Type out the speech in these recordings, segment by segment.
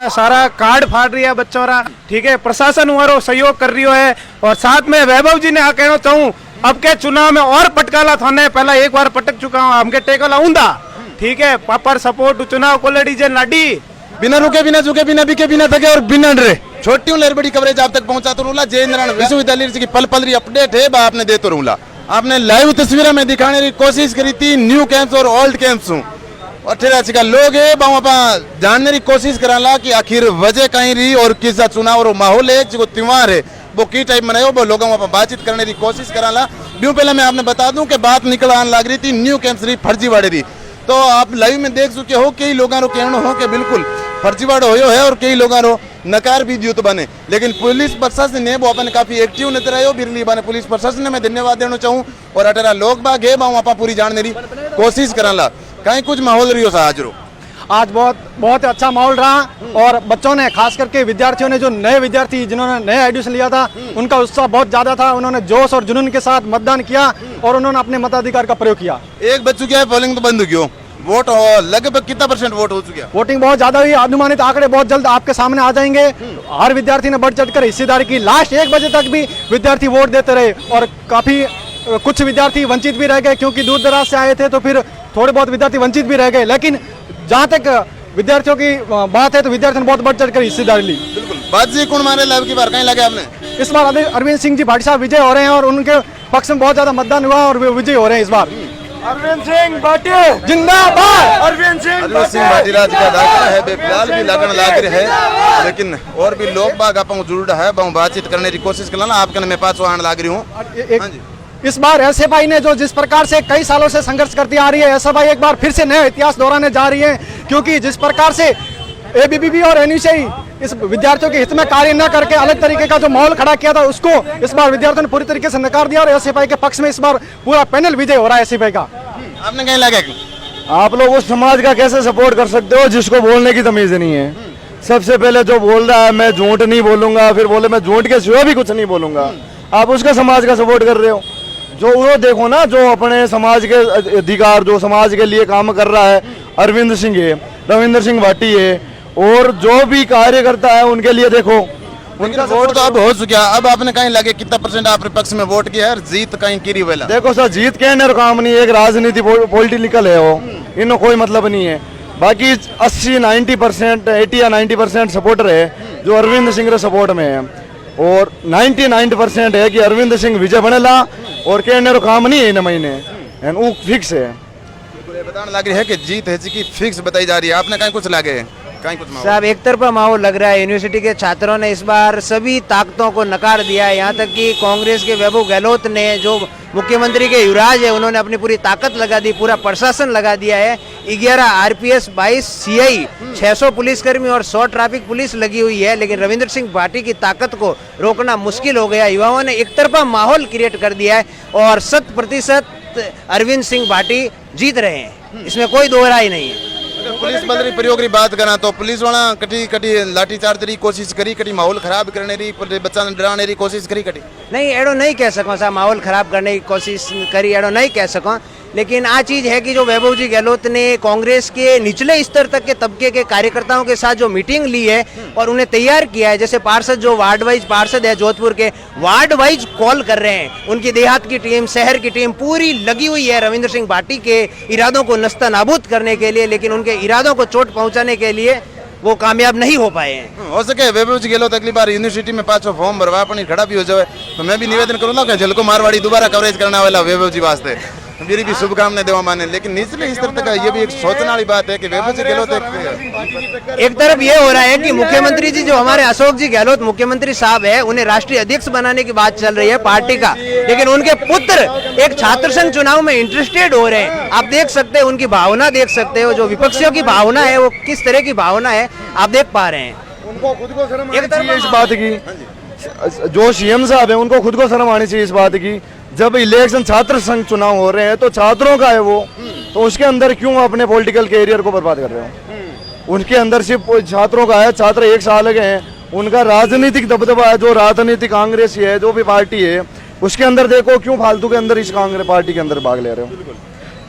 सारा कार्ड फाड़ रही है बच्चों रा, ठीक है। प्रशासन हमारो सहयोग कर रही है और साथ में वैभव जी ने आ कहना चाहूँ अब के चुनाव में और पटकाला थाने पहला एक बार पटक चुका हूँ, हमके टेकल आऊंदा, ठीक है। पापर सपोर्ट चुनाव को लड़ी जे लाडी बिना रुके बिना झुके बिना बिके बिना थके और बिना डरे छोटी लेर बड़ी कवरेज आप तक पहुंचा तो रूला जय नारायण विश्वविद्यालय की पल पल रही अपडेट है बा आपने दे तो रूला आपने लाइव तस्वीरें में दिखाने की कोशिश करी थी न्यू कैंप्स और ओल्ड कैंप्स और ठेरा का लोग है बापा जानने की कोशिश कराला कि आखिर वजह कहीं रही और किस चुनाव और माहौल है जो त्योहार है वो की टाइप मनायो वो लोगों वहाँ बातचीत करने की कोशिश कराला। ब्यू पहले मैं आपने बता दूं कि बात निकल आने लग रही थी न्यू कैंप्स रही फर्जीवाड़े रही, तो आप लाइव में देख चुके हो कई लोगों को कहना हो कि बिल्कुल फर्जीवाड़ा हो है और कई लोगों नकार भी दियो तो बने, लेकिन पुलिस प्रशासन ने वो अपने काफी एक्टिव नजर आयो बिरली बने पुलिस प्रशासन ने मैं धन्यवाद देना चाहूँ और अठारह लोग बाग है वहाँ पूरी जानने की कोशिश कराला कहीं कुछ माहौल रही हो हाजरो आज बहुत अच्छा माहौल रहा और बच्चों ने खास करके विद्यार्थियों ने जो नए विद्यार्थी जिन्होंने नए एडमिशन लिया था उनका उत्साह बहुत ज्यादा था, उन्होंने जोश और जुनून के साथ मतदान किया और उन्होंने अपने मताधिकार का प्रयोग किया। एक बच्चों की पोलिंग तो बंद क्यों वोट लगभग कितना % वोट हो चुका? वोटिंग बहुत ज्यादा हुई, अनुमानित आंकड़े बहुत जल्द आपके सामने आ जाएंगे। हर विद्यार्थी ने बढ़ चढ़कर हिस्सेदारी की, लास्ट 1 बजे तक भी विद्यार्थी वोट देते रहे और काफी कुछ विद्यार्थी वंचित भी रह गए क्योंकि दूर दराज से आए थे तो फिर थोड़े बहुत विद्यार्थी वंचित भी रह गए, लेकिन जहाँ तक विद्यार्थियों की बात है तो विद्यार्थियों ने बहुत बढ़ चढ़कर हिस्सेदारी ली। बिल्कुल बाजी कौन मारे लाभ की बार कहीं लगे आपने? इस बार अरविंद सिंह जी भाटी साहब विजय हो रहे हैं और उनके पक्ष में बहुत ज्यादा मतदान हुआ और वे विजय हो रहे हैं इस बार। अरविंद सिंह भाटी जिंदाबाद। अरविंद सिंह भाटी राज का दाखिला है बेफिलहाल भी लगन लाग रहे है, लेकिन और भी लोग बाग आप जुड़ है बातचीत करने की कोशिश कर आपके मैं पाँच आने लग रही हूँ। इस बार एसएफआई ने जो जिस प्रकार से कई सालों से संघर्ष करती आ रही है, एसएफआई एक बार फिर से नया इतिहास दोहराने जा रही है क्योंकि जिस प्रकार से एबीवीपी और एनयूसीआई इस विद्यार्थियों के हित में कार्य न करके अलग तरीके का जो माहौल खड़ा किया था उसको इस बार विद्यार्थियों ने पूरी तरीके से नकार दिया और एसएफआई के पक्ष में इस बार पूरा पैनल विजय हो रहा है एसएफआई का। आपने कहीं लगे आप लोग उस समाज का कैसे सपोर्ट कर सकते हो जिसको बोलने की तमीज नहीं है? सबसे पहले जो बोल रहा है मैं झूठ नहीं बोलूंगा, फिर बोले मैं झूठ के सिवा भी कुछ नहीं बोलूंगा, आप उसका समाज का सपोर्ट कर रहे हो। जो वो देखो ना जो अपने समाज के अधिकार जो समाज के लिए काम कर रहा है, अरविंद सिंह है, रविंद्र सिंह भाटी है और जो भी कार्य करता है उनके लिए देखो उनका वोट तो अब हो चुका। अब आपने कहीं लगे कितना % आपके पक्ष में वोट किया है? जीत कहीं की वाला देखो सर जीत कहने काम नहीं, एक राजनीति पॉलिटिकल है वो, इन्हें कोई मतलब नहीं है। बाकी 80-90% 80 या 90% सपोर्टर है जो अरविंद सिंह के सपोर्ट में है और 99% है कि अरविंद सिंह विजय बनेला और कहने काम नहीं है इन महीने वो फिक्स है। बताने लग रही है कि जीत है जी की फिक्स बताई जा रही है, आपने कहीं कुछ लगे कहीं कुछ साहब एक तरफा माहौल लग रहा है। यूनिवर्सिटी के छात्रों ने इस बार सभी ताकतों को नकार दिया है, यहाँ तक कि कांग्रेस के वैभव गहलोत ने जो मुख्यमंत्री के युवराज है उन्होंने अपनी पूरी ताकत लगा दी, पूरा प्रशासन लगा दिया है। 11 आरपीएस 22 सीआई 600 पुलिसकर्मी और 100 ट्रैफिक पुलिस लगी हुई है, लेकिन रविंद्र सिंह भाटी की ताकत को रोकना मुश्किल हो गया। युवाओं ने एक तरफा माहौल क्रिएट कर दिया है और 100% अरविंद सिंह भाटी जीत रहे हैं, इसमें कोई दो राय नहीं है। अगर पुलिस बल री प्रयोग की बात करा तो पुलिस वाला कटी लाठीचार्ज की कोशिश करी, कटी माहौल खराब करने की, बच्चा ने डराने की कोशिश करी कटी नहीं एड़ो नहीं कह सको साहब माहौल खराब करने की कोशिश करी एड़ो नहीं कह सको, लेकिन आ चीज है कि जो वैभव जी गहलोत ने कांग्रेस के निचले स्तर तक के तबके के कार्यकर्ताओं के साथ जो मीटिंग ली है और उन्हें तैयार किया है, जैसे पार्षद जो वार्ड वाइज पार्षद है जोधपुर के वार्ड वाइज कॉल कर रहे हैं, उनकी देहात की टीम शहर की टीम पूरी लगी हुई है रविंद्र सिंह भाटी के इरादों को नस्ता नाबूद करने के लिए, लेकिन उनके इरादों को चोट पहुंचाने के लिए वो कामयाब नहीं हो पाए हैं। हो सके वैभव जी गहलोत अगली बार यूनिवर्सिटी में पाँचों फॉर्म भरवा अपनी खड़ा भी हो जाए तो मैं भी निवेदन करूंगा कि झलको मारवाड़ी दोबारा कवरेज करने वाला वैभव जी वास्ते मेरी भी शुभकामनाएं देवा माने, लेकिन निचले स्तर तक ये भी एक सोचने वाली बात है कि वैभव जी गहलोत एक तरफ ये हो रहा है कि मुख्यमंत्री जी जो हमारे अशोक जी गहलोत मुख्यमंत्री साहब है उन्हें राष्ट्रीय अध्यक्ष बनाने की बात चल रही है पार्टी का, लेकिन उनके पुत्र एक छात्र संघ चुनाव में इंटरेस्टेड हो रहे हैं। आप देख सकते हैं उनकी भावना देख सकते हो, जो विपक्षियों की भावना है वो किस तरह की भावना है आप देख पा रहे हैं। उनको खुद को शर्म आनी चाहिए इस बात की, जो सीएम साहब है उनको खुद को शर्म आनी चाहिए इस बात की। जब इलेक्शन छात्र संघ चुनाव हो रहे हैं तो छात्रों का है वो, तो उसके अंदर क्यों अपने पॉलिटिकल कैरियर को बर्बाद कर रहे हो? उनके अंदर सिर्फ छात्रों का है, छात्र 1 साल के हैं, उनका राजनीतिक दबदबा है, जो राजनीतिक कांग्रेस है जो भी पार्टी है उसके अंदर देखो क्यों फालतू के अंदर इस कांग्रेस पार्टी के अंदर भाग ले रहे हो?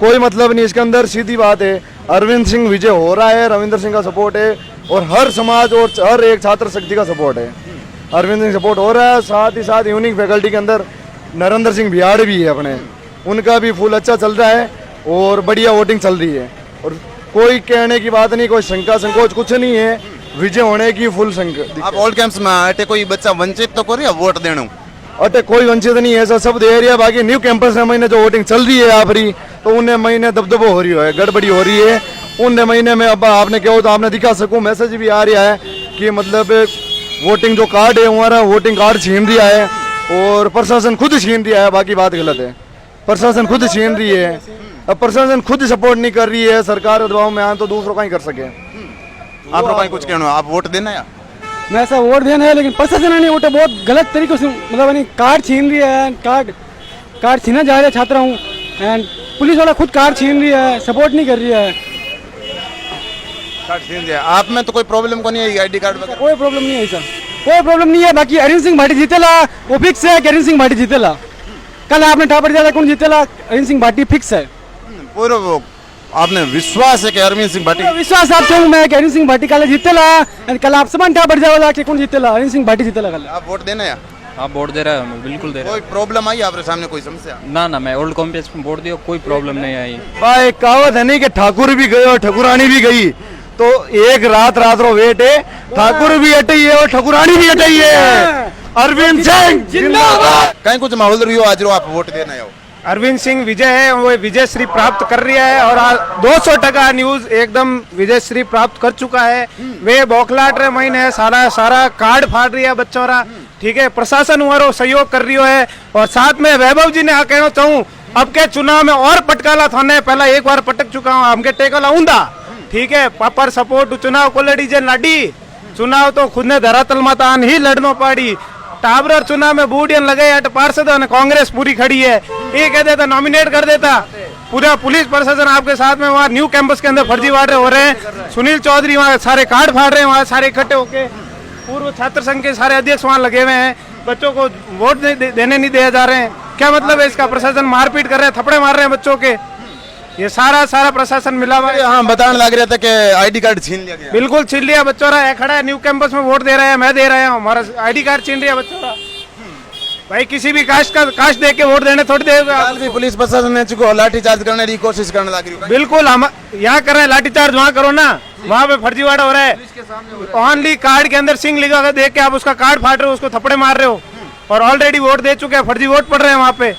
कोई मतलब नहीं इसके अंदर, सीधी बात है। अरविंद सिंह विजय हो रहा है, रविंद्र सिंह का सपोर्ट है, और हर समाज और हर एक छात्र शक्ति का सपोर्ट है। अरविंद सिंह सपोर्ट हो रहा है, साथ ही साथ यूनिक फैकल्टी के अंदर नरेंद्र सिंह बिहाड़ भी है अपने, उनका भी फुल अच्छा चल रहा है और बढ़िया वोटिंग चल रही है। और कोई कहने की बात नहीं, कोई शंका संकोच कुछ नहीं है, विजय होने की फुल संख्या। आप ओल्ड कैंप्स में अटे कोई बच्चा वंचित तो करिए वोट देने अटे कोई वंचित नहीं है, सब दे रही है। बाकी न्यू कैंपस में महीने जो वोटिंग चल रही है आपरी, तो उन्हें महीने दबदबो हो रही है, गड़बड़ी हो रही है। उन महीने में अब आपने क्या हो तो आपने दिखा सकूं, मैसेज भी आ रहा है कि मतलब वोटिंग जो कार्ड है हमारा वोटिंग कार्ड छीन दिया है और प्रशासन खुद छीन दिया है। बाकी बात गलत है, प्रशासन खुद छीन रही है। अब प्रशासन खुद सपोर्ट नहीं कर रही है, सरकार दबाव में आए तो दूसरों का ही कर सके। आप लोग कुछ कहना, आप वोट देना या मैं ऐसा वोट देना है, लेकिन प्रशासन ने वोट बहुत गलत तरीके से मतलब कार्ड छीन रही है, कार्ड छीना जा रहा है छात्रा हूँ, एंड पुलिस वाला खुद कार्ड छीन रही है, सपोर्ट नहीं कर रही है। कार्ड छीन दिया आप में तो कोई प्रॉब्लम को नहीं है, आईडी कार्ड वगैरह कोई प्रॉब्लम नहीं है, ऐसा कोई प्रॉब्लम नहीं है। बाकी अरविंद सिंह भाटी जीतेला वो फिक्स है कि अरविंद सिंह भाटी जीतेला। कल आपने ठापर ज्यादा कौन जीतेला, अरविंद सिंह भाटी फिक्स है। पूरा वो आपने विश्वास है कि अरविंद सिंह भाटी विश्वास आप क्यों मैं कि अरविंद सिंह भाटी कल जीतेला, कल आप समान ठापर जाओ कि कौन जीतेला, अरविंद सिंह भाटी जीतेला कल। आप वोट देना या आप वोट दे रहे हो, मैं बिल्कुल दे रहा कोई प्रॉब्लम आई आपके सामने, कोई समस्या? हूँ। ना मैं ओल्ड कॉम्प्लेक्स में वोट दिया, कोई प्रॉब्लम नहीं आई। भाई कहावत है नहीं कि ठाकुर भी गए और ठकुरानी भी गई, तो एक रात रो वेट है, ठाकुर भी हटी है और ठकुरानी भी हटी है। अरविंद सिंह जिंदाबाद। कहीं कुछ माहौल रही हो आज रो आप वोट देना या अरविंद सिंह विजय है, वो विजय श्री प्राप्त कर रही है और 200% न्यूज एकदम विजय श्री प्राप्त कर चुका है। वे बौखलाट रहे महीने सारा कार्ड फाड़ रही है बच्चों रा, ठीक है। प्रशासन हमारो सहयोग कर रही है और साथ में वैभव जी ने आ कहना चाहूँ, अब के चुनाव में और पटकाला थाने पहला एक बार पटक चुका हूँ, हमके टेकल आऊंदा, ठीक है। पापर सपोर्ट चुनाव को लड़ी जे लाडी, चुनाव तो खुद ने धरातल मातान ही लड़नो पाड़ी। टाबर चुनाव में बूढ़ियन लगे पार्षद कांग्रेस पूरी खड़ी है, ये कह देता नॉमिनेट कर देता। पूरा पुलिस प्रशासन आपके साथ में वहाँ न्यू कैंपस के अंदर फर्जीवाड़े हो रहे हैं। सुनील चौधरी वहाँ सारे कार्ड फाड़ रहे हैं, वहाँ सारे इकट्ठे होके पूर्व छात्र संघ के सारे अध्यक्ष वहाँ लगे हुए हैं, बच्चों को वोट देने नहीं दिए जा रहे हैं। क्या मतलब है इसका? प्रशासन मारपीट कर रहे हैं, थप्पड़े मार रहे हैं बच्चों के, ये सारा प्रशासन मिला हुआ है। हाँ बताने लग रहा था कि आईडी कार्ड छीन लिया गया। बिल्कुल छीन लिया बच्चों रहा है, खड़ा है न्यू कैंपस में वोट दे रहे हैं, मैं दे रहा हूँ, हमारा आईडी कार्ड छीन लिया बच्चों रहा। भाई किसी भी कास्ट देख के वोट देने थोड़ी देगा। कल भी पुलिस प्रशासन ने चुको लाठीचार्ज करने की कोशिश करने लग रही है। बिल्कुल हम यहाँ कर रहे हैं लाठीचार्ज, वहाँ करो ना, वहाँ पे फर्जीवाड़ा हो रहा है। ओनली कार्ड के अंदर सिंह लिखा हुआ देख के आप उसका कार्ड फाड़ रहे हो, उसको थप्पड़े मार रहे हो और ऑलरेडी वोट दे चुके हैं, फर्जी वोट पड़ रहे हैं वहाँ पे।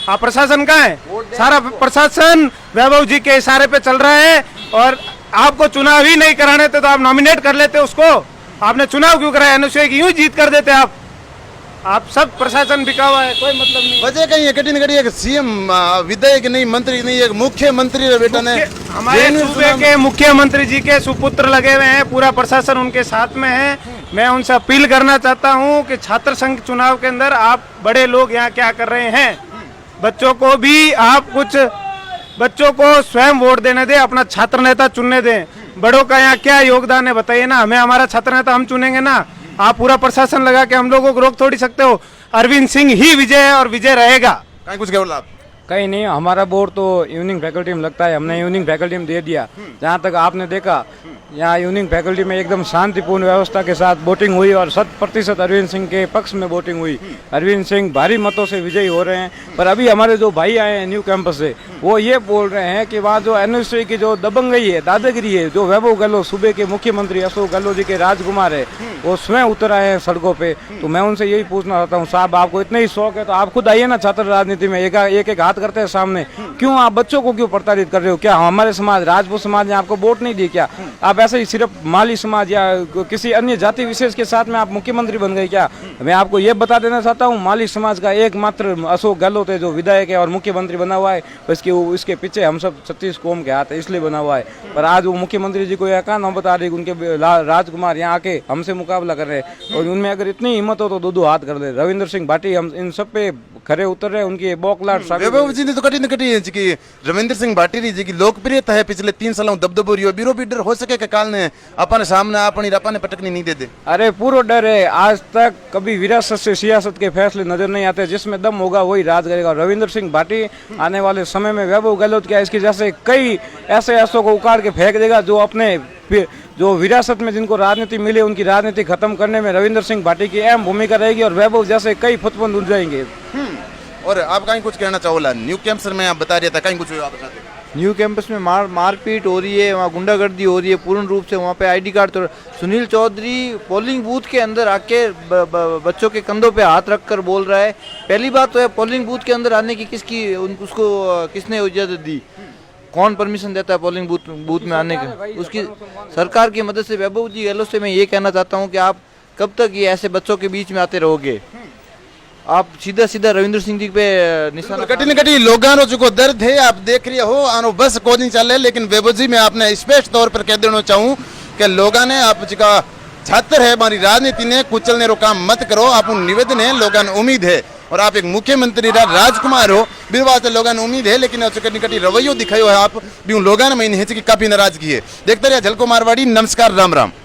आप प्रशासन कहाँ है? सारा प्रशासन वैभव जी के इशारे पे चल रहा है और आपको चुनाव ही नहीं कराने थे तो आप नॉमिनेट कर लेते उसको। आपने चुनाव क्यों कराया? अनुसूची की यूं जीत कर देते आप सब प्रशासन बिका हुआ है, कोई मतलब नहीं। वजह कहीं कठिन कड़ी एक सीएम विधायक नहीं, मंत्री नहीं, एक मुख्यमंत्री बेटा ने हमारे सूबे के मुख्यमंत्री जी के सुपुत्र लगे हुए हैं, पूरा प्रशासन उनके साथ में है। मैं उनसे अपील करना चाहता हूं कि छात्र संघ चुनाव के अंदर आप बड़े लोग यहाँ क्या कर रहे हैं, बच्चों को भी आप कुछ बच्चों को स्वयं वोट देने दें, अपना छात्र नेता चुनने दें। बड़ों का यहाँ क्या योगदान है बताइए ना, हमें हमारा छात्र नेता हम चुनेंगे ना। आप पूरा प्रशासन लगा के हम लोगों को रोक थोड़ी सकते हो। अरविंद सिंह ही विजय है और विजय रहेगा। कहीं कुछ केवल आप कहीं नहीं, हमारा वोट तो इवनिंग फैकल्टी में लगता है, हमने इवनिंग फैकल्टी में दे दिया। जहाँ तक आपने देखा यहाँ इवनिंग फैकल्टी में एकदम शांतिपूर्ण व्यवस्था के साथ वोटिंग हुई और 100% अरविंद सिंह के पक्ष में वोटिंग हुई। अरविंद सिंह भारी मतों से विजयी हो रहे हैं। पर अभी हमारे जो भाई आए हैं न्यू कैंपस से, वो ये बोल रहे हैं कि वहाँ जो एनएसयू की जो दबंगई है, दादागिरी है, जो वैभव गहलोत सूबे के मुख्यमंत्री अशोक गहलोत जी के राजकुमार है, वो स्वयं उतर आए हैं सड़कों पे। तो मैं उनसे यही पूछना चाहता हूँ, साहब आपको इतना ही शौक है तो आप खुद आइए ना छात्र राजनीति में, एक हाथ करते हैं सामने। क्यों आप बच्चों को क्यों प्रताड़ित कर रहे हो? क्या हमारे समाज राजपूत समाज ने आपको वोट नहीं दी क्या? आप ऐसे ही सिर्फ माली समाज या किसी अन्य जाति विशेष के साथ में आप मुख्यमंत्री बन गए क्या? मैं आपको ये बता देना चाहता हूँ, माली समाज का एकमात्र अशोक गहलोत है जो विधायक है और मुख्यमंत्री बना हुआ है। इसके पीछे हम सब 36 कौम के हाथ है, इसलिए बना हुआ है। पर आज वो मुख्यमंत्री जी को यह कहा न बता रही, उनके राजकुमार यहाँ आके हमसे मुकाबला कर रहे हैं और उनमें अगर इतनी हिम्मत हो तो दो हाथ कर दे। रविंद्र सिंह भाटी हम इन सब पे खरे उतर रहे हैं, उनकी बौखलाहट वैभव जी ने तो कटी न कटी है कि रविंद्र सिंह भाटी जी की लोकप्रियता है पिछले 3 सालों दबदबो रियो बीरो भी डर हो सके के काल ने अपन सामने अपन पटकनी नहीं दे दे। अरे पूरा डर है। आज तक कभी विरासत से सियासत के फैसले नजर नहीं आते। जिसमें दम होगा वही राज करेगा। रविंद्र सिंह भाटी आने वाले समय में वैभव गहलोत क्या इसकी जैसे कई ऐसों को उखाड़ के फेंक देगा जो विरासत में जिनको राजनीति मिली उनकी राजनीति खत्म करने में रविंद्र सिंह भाटी की अहम भूमिका रहेगी और वैभव जैसे कई फुतपंद उड़ जाएंगे। और आप कहीं कुछ कहना चाहोला? न्यू कैंपसर में आप बता रहे थे कहीं कुछ आप बताते? न्यू कैंपस में मारपीट हो रही है, वहाँ गुंडागर्दी हो रही है पूर्ण रूप से। वहाँ पे आईडी कार्ड तो सुनील चौधरी पोलिंग बूथ के अंदर आके बच्चों के कंधों पे हाथ रखकर बोल रहा है। पहली बात तो है पोलिंग बूथ के अंदर आने की उसको किसने इजाजत दी? कौन परमिशन देता है पोलिंग बूथ में आने की? उसकी सरकार की मदद से। वैभव जी गहलोत से मैं ये कहना चाहता हूँ कि आप कब तक ये ऐसे बच्चों के बीच में आते रहोगे? आप सीधा रविंद्र सिंह जी पे निशाना कटी लोगानो जो दर्द है आप देख रहे हो आनो बस कोचिंग चल रहे। लेकिन वैभव जी मैं आपने स्पष्ट तौर पर कह देना चाहूँ कि लोगा ने आप जिका छात्र है हमारी राजनीति ने कुचलने रो काम मत करो। आप निवेदन है लोगन उम्मीद है और आप एक मुख्यमंत्री राजकुमार हो बिरवा से लोगन उम्मीद है। लेकिन कटी रवैयो दिखायो है आप भी लोगन में काफी नाराजगी है। देखते रहिए झलको मारवाड़ी। नमस्कार, राम राम।